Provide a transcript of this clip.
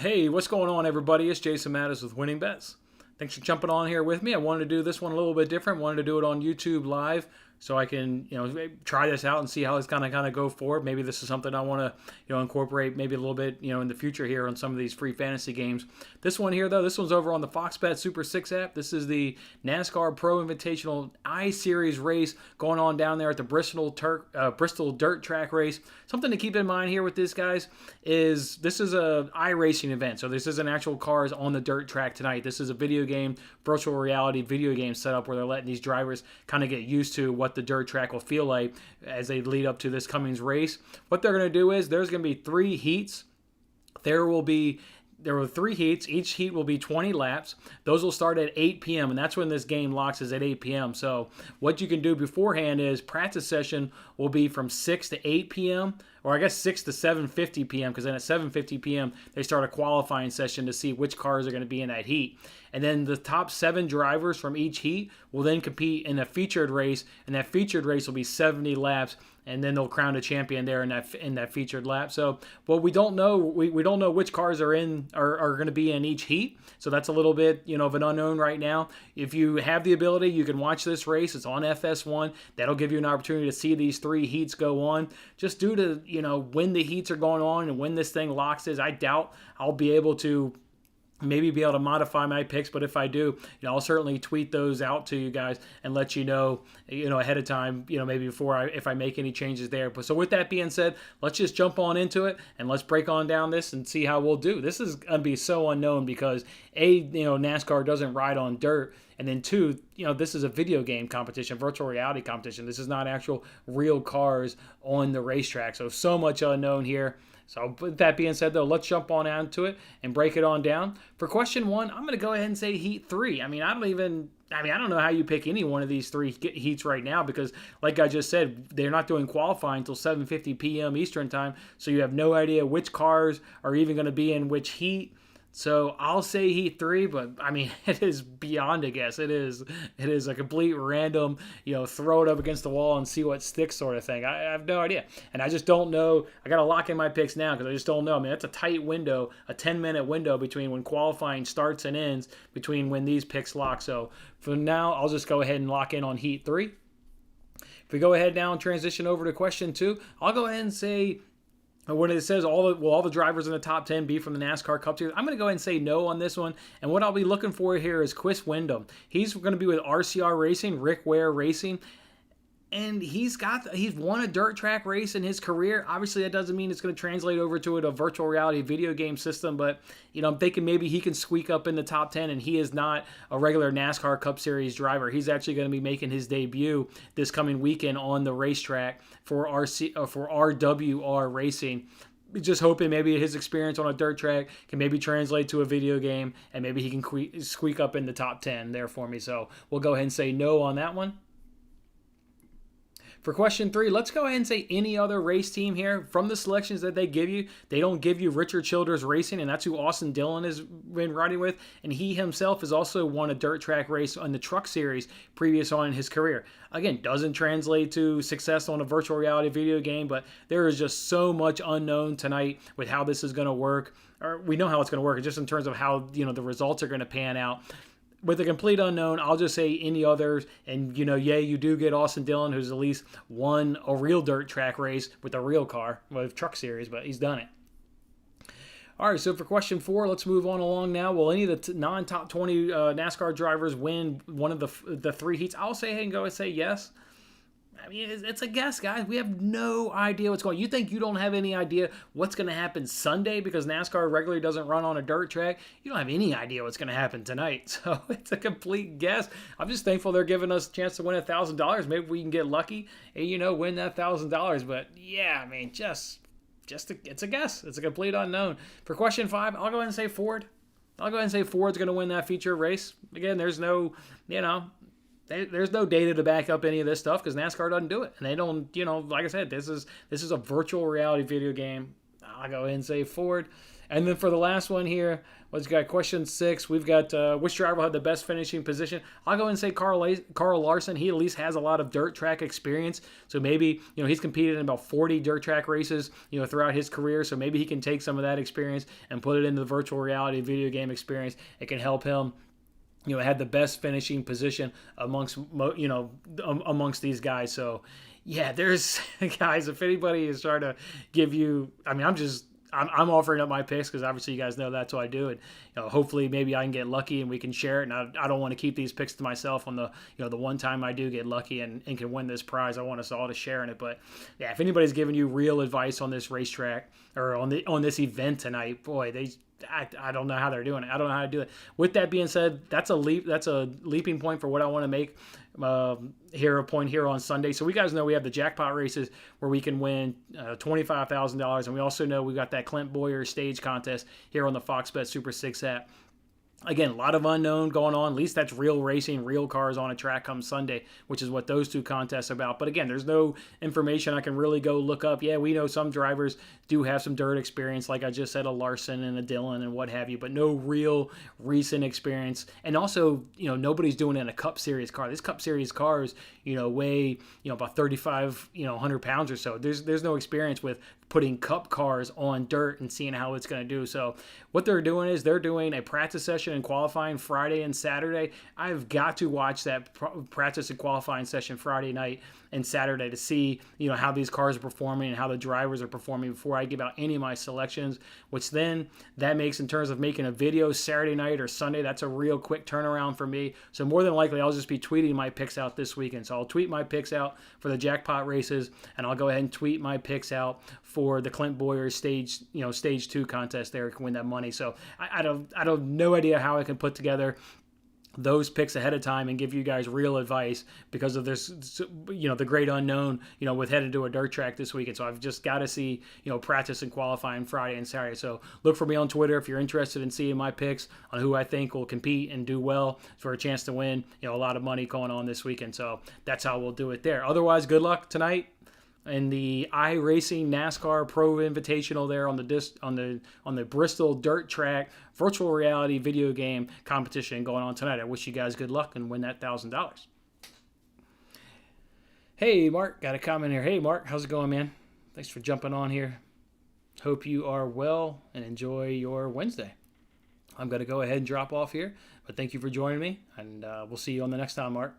Hey, what's going on, everybody? It's Jason Mattis with Winning Bets. Thanks for jumping on here with me. I wanted to do this one a little bit different. Wanted to do it on YouTube live so I can, try this out and see how it's kind of go forward. Maybe this is something I want to, incorporate maybe a little bit, in the future here on some of these free fantasy games. This one here, though, this one's over on the Fox Bet Super 6 app. This is the NASCAR Pro Invitational I-Series race going on down there at the Bristol Dirt Track race. Something to keep in mind here with this, guys, is this is a iRacing event. So this isn't actual cars on the dirt track tonight. This is a video game, virtual reality video game setup where they're letting these drivers kind of get used to what the dirt track will feel like as they lead up to this Cummings race. What they're going to do is there's going to be 3 heats. There were 3 heats. Each heat will be 20 laps. Those will start at 8 p.m., and that's when this game locks, is at 8 p.m. So what you can do beforehand is practice session will be from 6 to 8 p.m., or I guess 6 to 7:50 p.m., because then at 7:50 p.m. they start a qualifying session to see which cars are going to be in that heat. And then the top 7 drivers from each heat will then compete in a featured race, and that featured race will be 70 laps, and then they'll crown a champion there in that featured lap. So, well, we don't know which cars are going to be in each heat. So that's a little bit of an unknown right now. If you have the ability, you can watch this race. It's on FS1. That'll give you an opportunity to see these 3 heats go on. Just due to when the heats are going on and when this thing locks is, I doubt I'll be able to to modify my picks, but if I do, I'll certainly tweet those out to you guys and let you know ahead of time, maybe if I make any changes there. But so with that being said, let's just jump on into it and let's break on down this and see how we'll do. This is gonna be so unknown because NASCAR doesn't ride on dirt, and then 2, this is a video game competition, virtual reality competition. This is not actual real cars on the racetrack, so much unknown here. So with that being said, though, let's jump on into it and break it on down. For question 1, I'm going to go ahead and say heat 3. I don't know how you pick any one of these 3 heats right now because, like I just said, they're not doing qualifying until 7:50 p.m. Eastern time, so you have no idea which cars are even going to be in which heat. So I'll say heat 3, but it is beyond a guess. It is a complete random, throw it up against the wall and see what sticks sort of thing. I have no idea. And I just don't know. I got to lock in my picks now because I just don't know. That's a tight window, a 10-minute window between when qualifying starts and ends, between when these picks lock. So for now, I'll just go ahead and lock in on heat 3. If we go ahead now and transition over to question 2, I'll go ahead and say, when it says all the drivers in the top 10 be from the NASCAR Cup Series, I'm going to go ahead and say no on this one. And what I'll be looking for here is Chris Windom. He's going to be with RCR Racing, Rick Ware Racing. And he's won a dirt track race in his career. Obviously, that doesn't mean it's going to translate over to a virtual reality video game system. But, I'm thinking maybe he can squeak up in the top 10. And he is not a regular NASCAR Cup Series driver. He's actually going to be making his debut this coming weekend on the racetrack for RWR Racing. Just hoping maybe his experience on a dirt track can maybe translate to a video game. And maybe he can squeak up in the top 10 there for me. So we'll go ahead and say no on that one. For question 3, let's go ahead and say any other race team here. From the selections that they give you, they don't give you Richard Childress Racing, and that's who Austin Dillon has been riding with. And he himself has also won a dirt track race on the Truck Series previous on in his career. Again, doesn't translate to success on a virtual reality video game, but there is just so much unknown tonight with how this is going to work. Or we know how it's going to work, just in terms of how the results are going to pan out. With a complete unknown, I'll just say any others. And, you do get Austin Dillon, who's at least won a real dirt track race with a real car, with Truck Series, but he's done it. All right, so for question 4, let's move on along now. Will any of the non-top 20 NASCAR drivers win one of the 3 heats? I'll say ahead and go and say yes. It's a guess, guys. We have no idea what's going on. You think you don't have any idea what's going to happen Sunday because NASCAR regularly doesn't run on a dirt track? You don't have any idea what's going to happen tonight. So it's a complete guess. I'm just thankful they're giving us a chance to win $1,000. Maybe we can get lucky and, win that $1,000. But, yeah, it's a guess. It's a complete unknown. For question 5, I'll go ahead and say Ford. I'll go ahead and say Ford's going to win that feature race. Again, there's no, there's no data to back up any of this stuff because NASCAR doesn't do it. And they don't, like I said, this is a virtual reality video game. I'll go ahead and say Ford. And then for the last one here, we've got question 6. We've got which driver had the best finishing position? I'll go ahead and say Carl Larson. He at least has a lot of dirt track experience. So maybe, he's competed in about 40 dirt track races, throughout his career. So maybe he can take some of that experience and put it into the virtual reality video game experience. It can help him had the best finishing position amongst these guys. So yeah, there's guys, if anybody is trying to give you, I'm offering up my picks because obviously you guys know that's what I do. And hopefully maybe I can get lucky and we can share it. And I don't want to keep these picks to myself on the the one time I do get lucky and can win this prize. I want us all to share in it. But yeah, if anybody's giving you real advice on this racetrack or on this event tonight, boy, I don't know how they're doing it. I don't know how to do it. With that being said, that's a leaping point for what I want to make a point here on Sunday. So we guys know we have the jackpot races where we can win $25,000, and we also know we got that Clint Boyer stage contest here on the Fox Bet Super 6 app. Again, a lot of unknown going on. At least that's real racing, real cars on a track come Sunday, which is what those two contests are about. But again, there's no information I can really go look up. Yeah, we know some drivers do have some dirt experience, like I just said, a Larson and a Dillon and what have you, but no real recent experience. And also, nobody's doing it in a Cup Series car. This Cup Series cars, weigh, about 100 pounds or so. There's no experience with putting Cup cars on dirt and seeing how it's going to do. So what they're doing is they're doing a practice session and qualifying Friday and Saturday. I've got to watch that practice and qualifying session Friday night and Saturday to see, how these cars are performing and how the drivers are performing before I give out any of my selections, which then that makes in terms of making a video Saturday night or Sunday, that's a real quick turnaround for me. So more than likely, I'll just be tweeting my picks out this weekend. So I'll tweet my picks out for the jackpot races, and I'll go ahead and tweet my picks out for the Clint Boyer stage 2 contest there to win that money. So I don't no idea how I can put together those picks ahead of time and give you guys real advice because of this, the great unknown, with headed to a dirt track this weekend. So I've just got to see, practice and qualifying Friday and Saturday. So look for me on Twitter if you're interested in seeing my picks on who I think will compete and do well for a chance to win, a lot of money going on this weekend. So that's how we'll do it there. Otherwise, good luck tonight in the iRacing NASCAR Pro Invitational there on the Bristol Dirt Track virtual reality video game competition going on tonight. I wish you guys good luck and win that $1,000. Hey, Mark, got a comment here. Hey, Mark, how's it going, man? Thanks for jumping on here. Hope you are well and enjoy your Wednesday. I'm going to go ahead and drop off here, but thank you for joining me, and we'll see you on the next time, Mark.